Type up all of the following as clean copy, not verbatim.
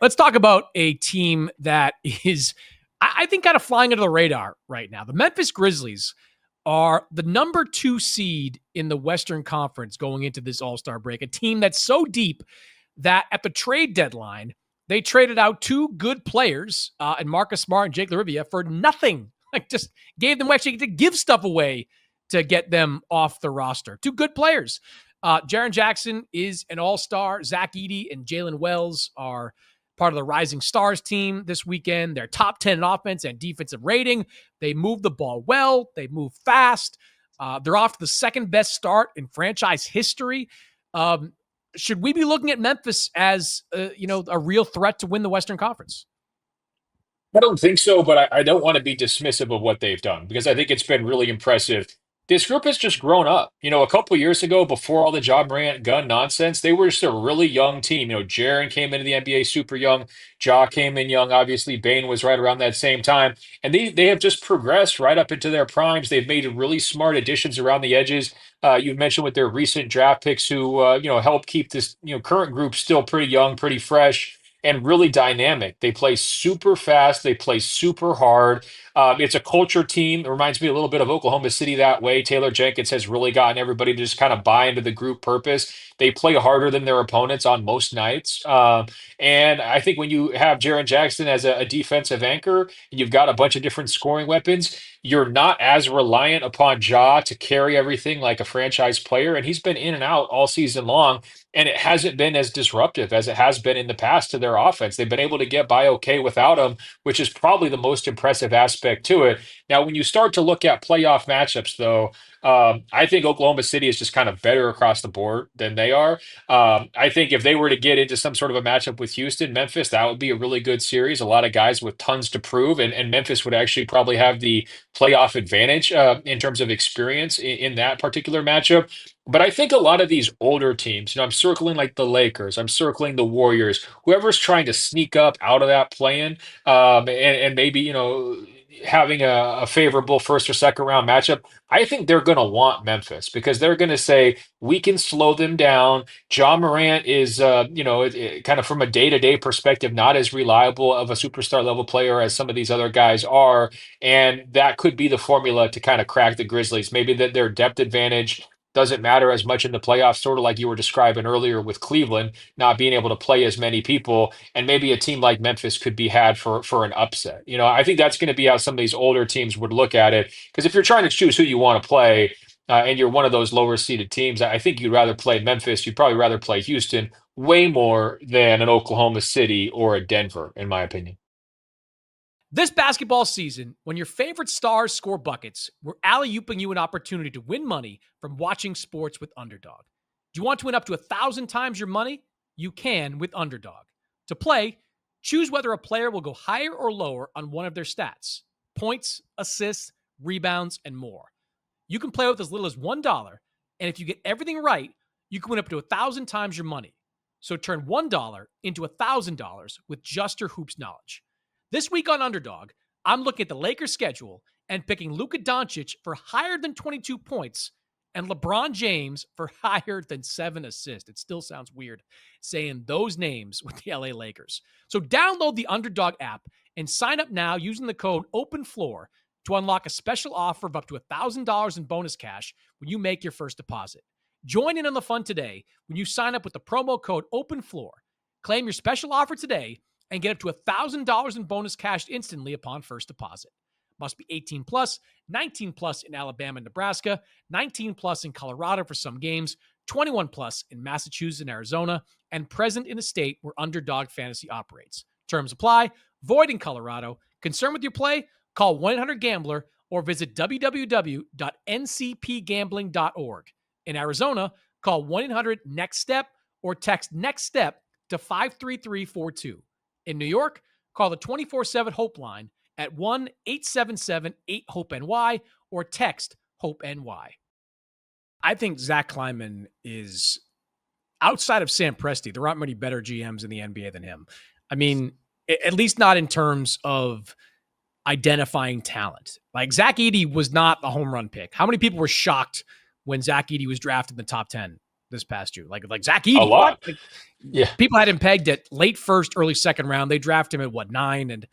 Let's talk about a team that is, I think, kind of flying under the radar right now. The Memphis Grizzlies are the number 2 seed in the Western Conference going into this All-Star break, a team that's so deep that at the trade deadline, they traded out 2 good players, and Marcus Smart and Jake LaRivia, for nothing. Like, just gave them actually to give stuff away to get them off the roster. 2 good players. Jaren Jackson is an all-star. Zach Edey and Jalen Wells are part of the Rising Stars team this weekend. They're top 10 in offense and defensive rating. They move the ball well. They move fast. They're off to the second best start in franchise history. Should we be looking at Memphis as a real threat to win the Western Conference? I don't think so, but I don't want to be dismissive of what they've done because I think it's been really impressive. This group has just grown up. A couple years ago, before all the John Morant gun nonsense, they were just a really young team. Jaren came into the NBA super young. Ja came in young. Obviously, Bane was right around that same time. And they have just progressed right up into their primes. They've made really smart additions around the edges. You mentioned with their recent draft picks who, help keep this, current group still pretty young, pretty fresh and really dynamic. They play super fast. They play super hard. It's a culture team. It reminds me a little bit of Oklahoma City that way. Taylor Jenkins has really gotten everybody to just kind of buy into the group purpose. They play harder than their opponents on most nights. And I think when you have Jaren Jackson as a defensive anchor, and you've got a bunch of different scoring weapons, you're not as reliant upon Ja to carry everything like a franchise player. And he's been in and out all season long and it hasn't been as disruptive as it has been in the past to their offense. They've been able to get by okay without him, which is probably the most impressive aspect to it. Now, when you start to look at playoff matchups, though, I think Oklahoma City is just kind of better across the board than they are. I think if they were to get into some sort of a matchup with Houston, Memphis, that would be a really good series. A lot of guys with tons to prove, and Memphis would actually probably have the playoff advantage in terms of experience in that particular matchup. But I think a lot of these older teams, I'm circling like the Lakers, I'm circling the Warriors, whoever's trying to sneak up out of that play-in, and maybe, having a favorable first or second round matchup, I think they're going to want Memphis because they're going to say, we can slow them down. John Morant is, kind of from a day to day perspective, not as reliable of a superstar level player as some of these other guys are. And that could be the formula to kind of crack the Grizzlies. Maybe that their depth advantage doesn't matter as much in the playoffs, sort of like you were describing earlier with Cleveland not being able to play as many people, and maybe a team like Memphis could be had for an upset. I think that's going to be how some of these older teams would look at it. Because if you're trying to choose who you want to play, and you're one of those lower seeded teams, I think you'd rather play Memphis. You'd probably rather play Houston way more than an Oklahoma City or a Denver, in my opinion. This basketball season, when your favorite stars score buckets, we're alley-ooping you an opportunity to win money from watching sports with Underdog. Do you want to win up to 1,000 times your money? You can with Underdog. To play, choose whether a player will go higher or lower on one of their stats: points, assists, rebounds, and more. You can play with as little as $1, and if you get everything right, you can win up to 1,000 times your money. So turn $1 into $1,000 with just your hoops knowledge. This week on Underdog, I'm looking at the Lakers' schedule and picking Luka Doncic for higher than 22 points and LeBron James for higher than 7 assists. It still sounds weird saying those names with the LA Lakers. So download the Underdog app and sign up now using the code OPENFLOOR to unlock a special offer of up to $1,000 in bonus cash when you make your first deposit. Join in on the fun today when you sign up with the promo code OPENFLOOR. Claim your special offer today and get up to $1,000 in bonus cash instantly upon first deposit. Must be 18 plus, 19 plus in Alabama and Nebraska, 19 plus in Colorado for some games, 21 plus in Massachusetts and Arizona, and present in the state where Underdog Fantasy operates. Terms apply. Void in Colorado. Concerned with your play? Call 1-800-GAMBLER or visit www.ncpgambling.org. In Arizona, call 1-800-NEXT-STEP or text NEXT STEP to 53342. In New York, call the 24/7 Hope line at 1-877-8-HOPE-NY or text HOPE-NY. I think Zach Kleiman is, outside of Sam Presti, there aren't many better GMs in the NBA than him. I mean, at least not in terms of identifying talent. Like, Zach Edey was not a home run pick. How many people were shocked when Zach Edey was drafted in the top 10? this past year. Like Zach A Edey. What? lot. Like, Yeah. people had him pegged at late first, early second round. They draft him at 9, and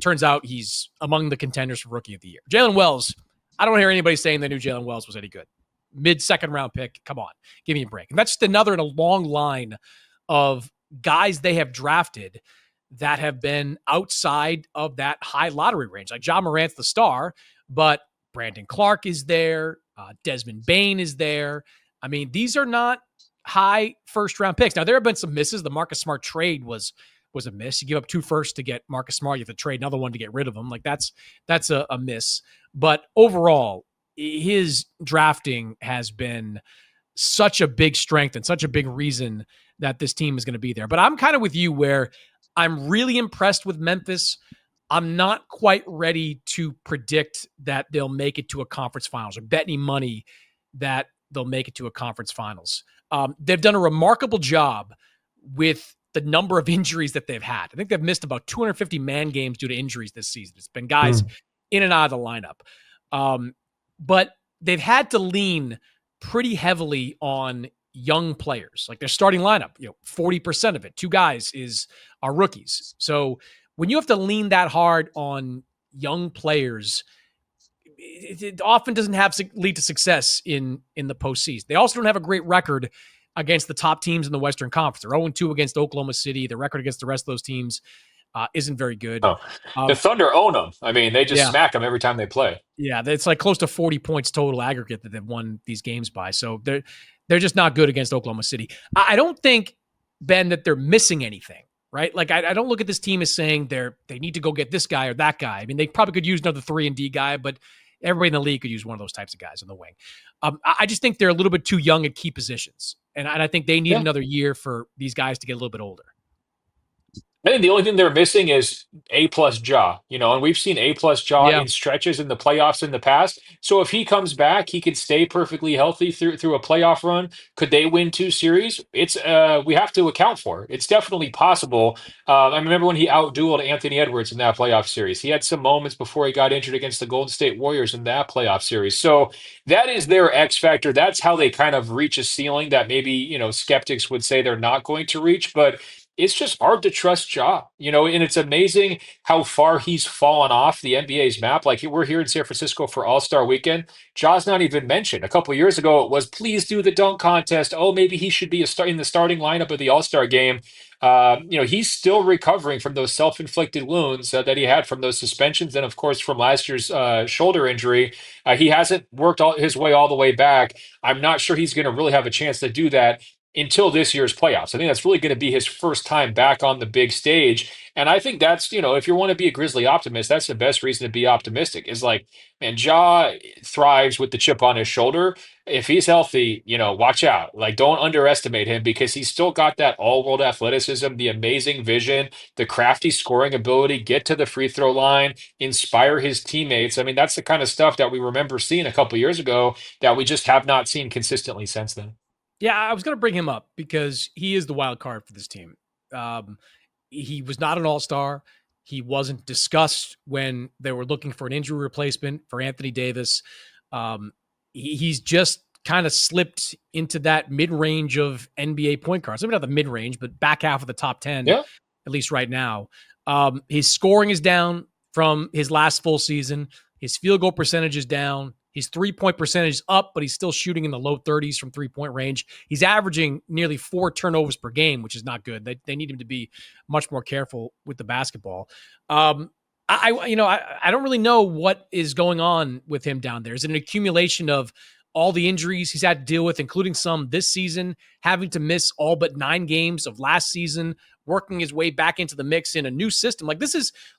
turns out he's among the contenders for Rookie of the Year. Jalen Wells, I don't hear anybody saying they knew Jalen Wells was any good. Mid-second round pick. Come on, give me a break. And that's just another in a long line of guys they have drafted that have been outside of that high lottery range. Like Ja Morant's the star, but Brandon Clark is there. Desmond Bain is there. I mean, these are not high first-round picks. Now, there have been some misses. The Marcus Smart trade was a miss. You give up 2 firsts to get Marcus Smart. You have to trade another one to get rid of him. Like, that's a miss. But overall, his drafting has been such a big strength and such a big reason that this team is going to be there. But I'm kind of with you where I'm really impressed with Memphis. I'm not quite ready to predict that they'll make it to a conference finals or bet any money that they'll make it to a conference finals. They've done a remarkable job with the number of injuries that they've had. I think they've missed about 250 man games due to injuries this season. It's been guys in and out of the lineup. But they've had to lean pretty heavily on young players. Like their starting lineup, 40% of it, 2 guys are rookies. So when you have to lean that hard on young players, it often doesn't lead to success in the postseason. They also don't have a great record against the top teams in the Western Conference. They're 0-2 against Oklahoma City. Their record against the rest of those teams isn't very good. Oh, the Thunder own them. I mean, they just smack them every time they play. Yeah, it's like close to 40 points total aggregate that they've won these games by. So they're just not good against Oklahoma City. I don't think, Ben, that they're missing anything, right? Like I don't look at this team as saying they need to go get this guy or that guy. I mean, they probably could use another 3-and-D guy, but everybody in the league could use one of those types of guys on the wing. I just think they're a little bit too young at key positions. And I think they need another year for these guys to get a little bit older. I think the only thing they're missing is A+ Ja, and we've seen A+ Ja in stretches in the playoffs in the past. So if he comes back, he could stay perfectly healthy through a playoff run. Could they win 2 series? It's we have to account for. It's definitely possible. I remember when he outdueled Anthony Edwards in that playoff series. He had some moments before he got injured against the Golden State Warriors in that playoff series. So that is their X factor. That's how they kind of reach a ceiling that maybe skeptics would say they're not going to reach, but it's just hard to trust Ja, and it's amazing how far he's fallen off the NBA's map. Like we're here in San Francisco for All-Star Weekend. Ja's not even mentioned. A couple of years ago, it was please do the dunk contest. Oh, maybe he should be in the starting lineup of the All-Star game. He's still recovering from those self-inflicted wounds that he had from those suspensions, and of course from last year's shoulder injury. He hasn't worked his way all the way back. I'm not sure he's going to really have a chance to do that until this year's playoffs. I think that's really going to be his first time back on the big stage. And I think that's, if you want to be a Grizzly optimist, that's the best reason to be optimistic is like, man, Ja thrives with the chip on his shoulder. If he's healthy, watch out. Like, don't underestimate him because he's still got that all-world athleticism, the amazing vision, the crafty scoring ability, get to the free throw line, inspire his teammates. I mean, that's the kind of stuff that we remember seeing a couple years ago that we just have not seen consistently since then. Yeah, I was going to bring him up because he is the wild card for this team. He was not an all-star. He wasn't discussed when they were looking for an injury replacement for Anthony Davis. He's just kind of slipped into that mid-range of NBA point guards. Maybe not the mid-range, but back half of the top 10, at least right now. His scoring is down from his last full season. His field goal percentage is down. His 3-point percentage is up, but he's still shooting in the low 30s from 3-point range. He's averaging nearly 4 turnovers per game, which is not good. They need him to be much more careful with the basketball. I don't really know what is going on with him down there. Is it an accumulation of all the injuries he's had to deal with, including some this season, having to miss all but 9 games of last season, working his way back into the mix in a new system? Like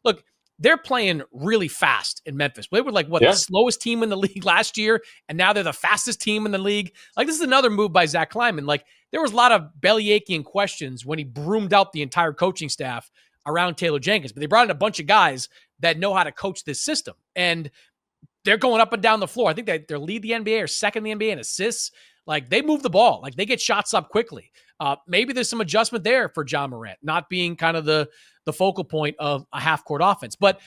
look, they're playing really fast in Memphis. They were the slowest team in the league last year, and now they're the fastest team in the league. Like, this is another move by Zach Kleiman. Like, there was a lot of belly aching questions when he broomed out the entire coaching staff around Taylor Jenkins, but they brought in a bunch of guys that know how to coach this system, and they're going up and down the floor. I think they're lead the NBA or second in the NBA in assists. Like, they move the ball. Like, they get shots up quickly. Maybe there's some adjustment there for Ja Morant, not being kind of the focal point of a half-court offense. But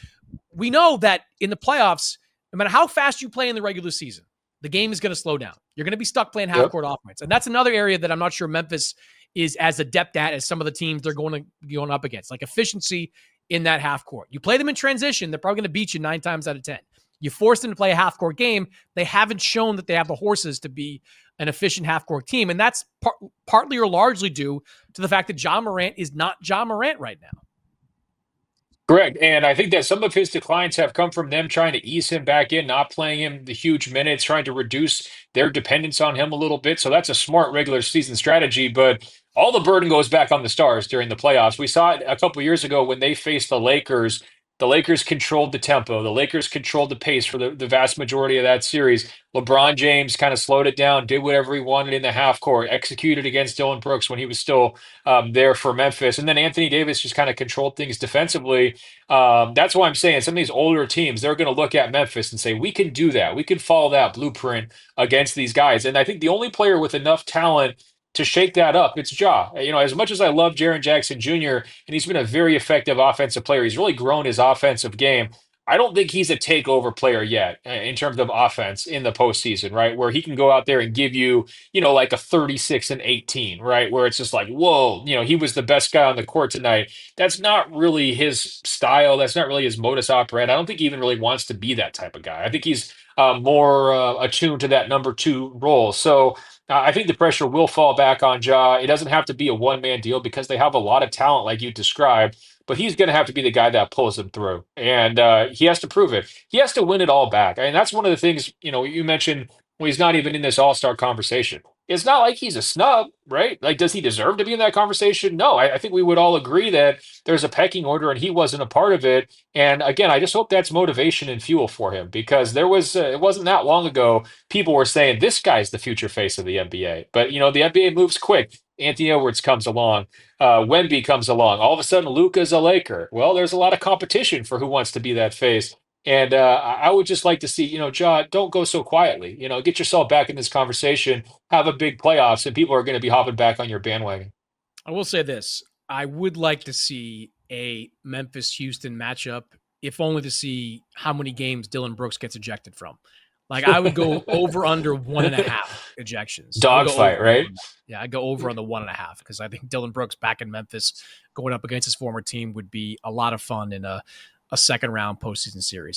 we know that in the playoffs, no matter how fast you play in the regular season, the game is going to slow down. You're going to be stuck playing half Yep. court offense. And that's another area that I'm not sure Memphis is as adept at as some of the teams they're going up against, like efficiency in that half court. You play them in transition, they're probably going to beat you 9 times out of 10. You force them to play a half court game. They haven't shown that they have the horses to be an efficient half court team. And that's partly or largely due to the fact that Ja Morant is not Ja Morant right now. Correct. And I think that some of his declines have come from them trying to ease him back in, not playing him the huge minutes, trying to reduce their dependence on him a little bit. So that's a smart regular season strategy. But all the burden goes back on the Stars during the playoffs. We saw it a couple years ago when they faced the Lakers. The Lakers controlled the tempo. The Lakers controlled the pace for the vast majority of that series. LeBron James kind of slowed it down, did whatever he wanted in the half court, executed against Dylan Brooks when he was still there for Memphis. And then Anthony Davis just kind of controlled things defensively. That's why I'm saying some of these older teams, they're going to look at Memphis and say, we can do that. We can follow that blueprint against these guys. And I think the only player with enough talent to shake that up, it's Ja. As much as I love Jaren Jackson Jr., and he's been a very effective offensive player, he's really grown his offensive game. I don't think he's a takeover player yet in terms of offense in the postseason, right? Where he can go out there and give you, like a 36 and 18, right? Where it's just like, whoa, he was the best guy on the court tonight. That's not really his style. That's not really his modus operandi. I don't think he even really wants to be that type of guy. I think he's more attuned to that number two role. So I think the pressure will fall back on Ja. It doesn't have to be a one-man deal because they have a lot of talent, like you described, but he's going to have to be the guy that pulls them through. And he has to prove it. He has to win it all back. I mean, that's one of the things, you mentioned when he's not even in this all-star conversation. It's not like he's a snub, right? Like, does he deserve to be in that conversation? No, I think we would all agree that there's a pecking order and he wasn't a part of it. And again, I just hope that's motivation and fuel for him because it wasn't that long ago people were saying this guy's the future face of the NBA. But the NBA moves quick. Anthony Edwards comes along, Wemby comes along. All of a sudden, Luka's a Laker. Well, there's a lot of competition for who wants to be that face. And I would just like to see, Ja, don't go so quietly. Get yourself back in this conversation, have a big playoffs, and people are going to be hopping back on your bandwagon. I will say this. I would like to see a Memphis-Houston matchup, if only to see how many games Dylan Brooks gets ejected from. Like, I would go over under 1.5 ejections. Dogfight, right? Yeah, I'd go over on the 1.5 because I think Dylan Brooks back in Memphis going up against his former team would be a lot of fun in a second round postseason series.